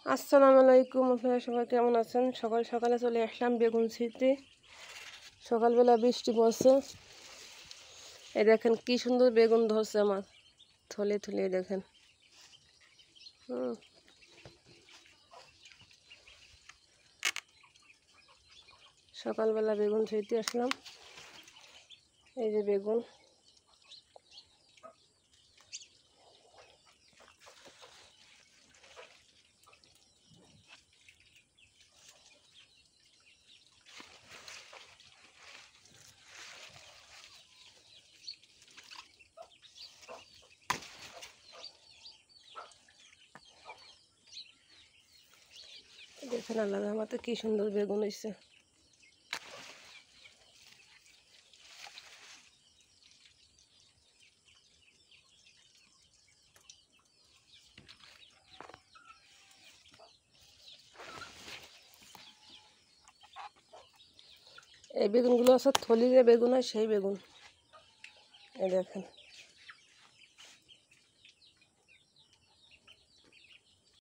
আসসালামু আলাইকুম, আপনারা সবাই কেমন আছেন? সকাল সকালে চলে আসলাম বেগুন ছিঁড়তে। সকালবেলা বৃষ্টি পড়ছে। এই দেখেন কি সুন্দর বেগুন ধরছে আমার থলে থলে, দেখেন। সকালবেলা বেগুন ছিঁড়তে আসলাম। এই যে বেগুন, দেখেন আল্লাহ রহমতে কি সুন্দর বেগুন হয়েছে। এই বেগুনগুলো আছে থলি যে বেগুন হয়, সেই বেগুন। এই দেখেন।